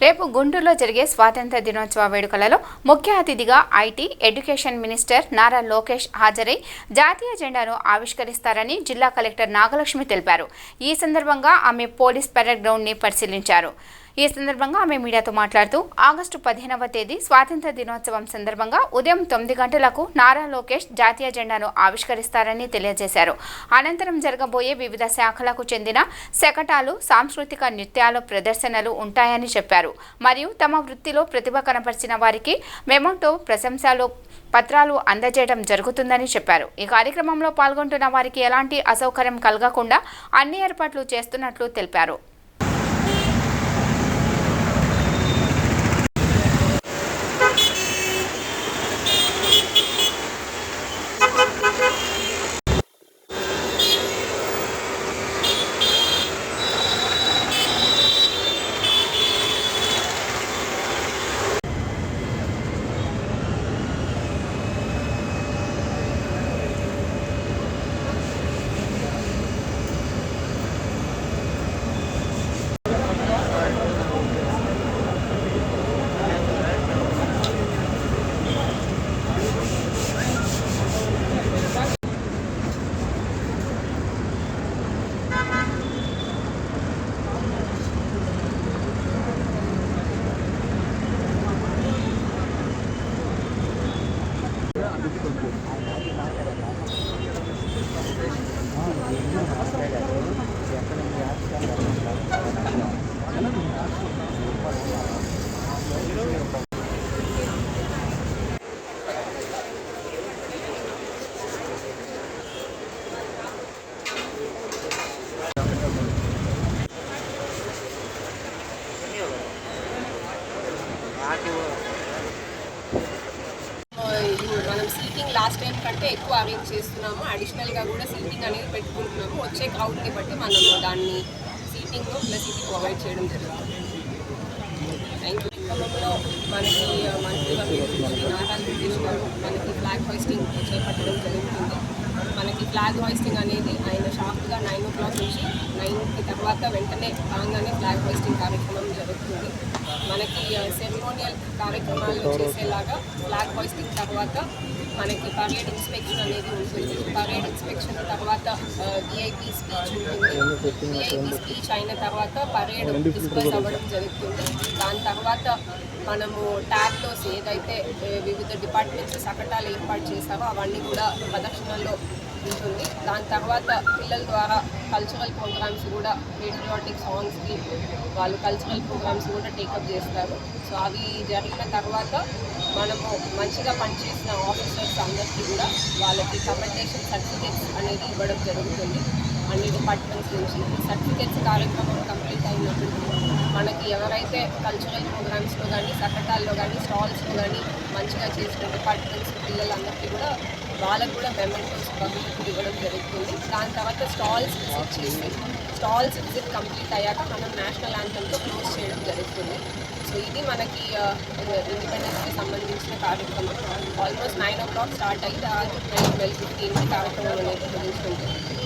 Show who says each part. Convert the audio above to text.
Speaker 1: రేపు గుంటూరులో జరిగే స్వాతంత్ర దినోత్సవ వేడుకలలో ముఖ్య అతిథిగా IT, education minister Nara Lokesh హాజరై జాతీయ జెండాను ఆవిష్కరిస్తారని జిల్లా కలెక్టర్ నాగలక్ష్మి తెలిపారు. ఈ సందర్భంగా ఆమె పోలీస్ పెరేడ్ గ్రౌండ్ని పరిశీలించారు. ఈ సందర్భంగా ఆమె మీడియాతో మాట్లాడుతూ ఆగస్టు 15వ తేదీ స్వాతంత్ర దినోత్సవం సందర్భంగా ఉదయం 9 గంటలకు నారా లోకేష్ జాతీయ జెండాను ఆవిష్కరిస్తారని తెలియజేశారు. అనంతరం జరగబోయే వివిధ శాఖలకు చెందిన శకటాలు, సాంస్కృతిక నృత్యాల ప్రదర్శనలు ఉంటాయని చెప్పారు. మరియు తమ వృత్తిలో ప్రతిభ కనపరిచిన వారికి మెమోంటో, ప్రశంసలు పత్రాలు అందజేయడం జరుగుతుందని చెప్పారు. ఈ కార్యక్రమంలో పాల్గొంటున్న వారికి ఎలాంటి అసౌకర్యం కలగకుండా అన్ని ఏర్పాట్లు చేస్తున్నట్లు తెలిపారు.
Speaker 2: మనం సీటింగ్ లాస్ట్ టైం కంటే ఎక్కువ అరేంజ్ చేస్తున్నాము. అడిషనల్గా కూడా సీటింగ్ అనేది పెట్టుకుంటున్నాము. వచ్చే క్రౌడ్ని బట్టి మనం దాన్ని సీటింగ్ ప్లస్ ఇది ప్రొవైడ్ చేయడం జరుగుతుంది. Thank you. క్రమంలో మనకి మంత్రి నారా లోకేష్ గారు మనకి ఫ్లాగ్ హోయిస్టింగ్ చేపట్టడం జరుగుతుంది. మనకి ఫ్లాగ్ హోయిస్టింగ్ అనేది ఆయన షార్ప్గా 9 o'clock నుంచి 9కి తర్వాత వెంటనే కాగానే ఫ్లాగ్ హోయిస్టింగ్ కార్యక్రమం జరుగుతుంది. మనకి సెరిమోనియల్ కార్యక్రమాలు చేసేలాగా ఫ్లాగ్ హోయిస్టింగ్ తర్వాత మనకి పరేడ్ ఇన్స్పెక్షన్ అనేది ఉంటుంది. పరేడ్ ఇన్స్పెక్షన్ తర్వాత విఐపీ స్పీచ్ ఉంటుంది. విఐపీ స్పీచ్ అయిన తర్వాత పరేడ్ డిస్పర్స్ అవ్వడం జరుగుతుంది. దాని తర్వాత మనము ట్యాబ్లోస్ ఏదైతే వివిధ డిపార్ట్మెంట్స్ శకటాలు ఏర్పాటు చేశారో అవన్నీ కూడా ప్రదర్శనలో ఉంటుంది. దాని తర్వాత పిల్లల ద్వారా కల్చరల్ ప్రోగ్రామ్స్ కూడా, పేట్రియాటిక్ సాంగ్స్కి వాళ్ళు కల్చరల్ ప్రోగ్రామ్స్ కూడా టేకప్ చేస్తారు. సో అవి జరిగిన తర్వాత మనము మంచిగా పనిచేసిన ఆఫీసర్స్ అందరికీ కూడా వాళ్ళకి కమెండేషన్ సర్టిఫికేట్స్ అనేది ఇవ్వడం జరుగుతుంది. అన్ని డిపార్ట్మెంట్స్ నుంచి సర్టిఫికేట్స్ కార్యక్రమం కంప్లీట్ అయినప్పుడు మనకి ఎవరైతే కల్చరల్ ప్రోగ్రామ్స్లో కానీ, శకటాల్లో కానీ, స్టాల్స్లో కానీ మంచిగా చేసిన డిపార్ట్మెంట్స్ పిల్లలందరికీ కూడా వాళ్ళకు కూడా మెమెంటోస్ పబ్లిక్ ఇవ్వడం జరుగుతుంది. దాని తర్వాత స్టాల్స్ విజిట్ చేసి స్టాల్స్ విజిట్ కంప్లీట్ అయ్యాక మనం నేషనల్ యాంథమ్తో క్లోజ్ చేయడం జరుగుతుంది. సో ఇది మనకి ఇండిపెండెన్స్కి సంబంధించిన కార్యక్రమం. ఆల్మోస్ట్ 9 o'clock స్టార్ట్ అయ్యి 12:15 కార్యక్రమం అనేది ముగించుకుంటుంది.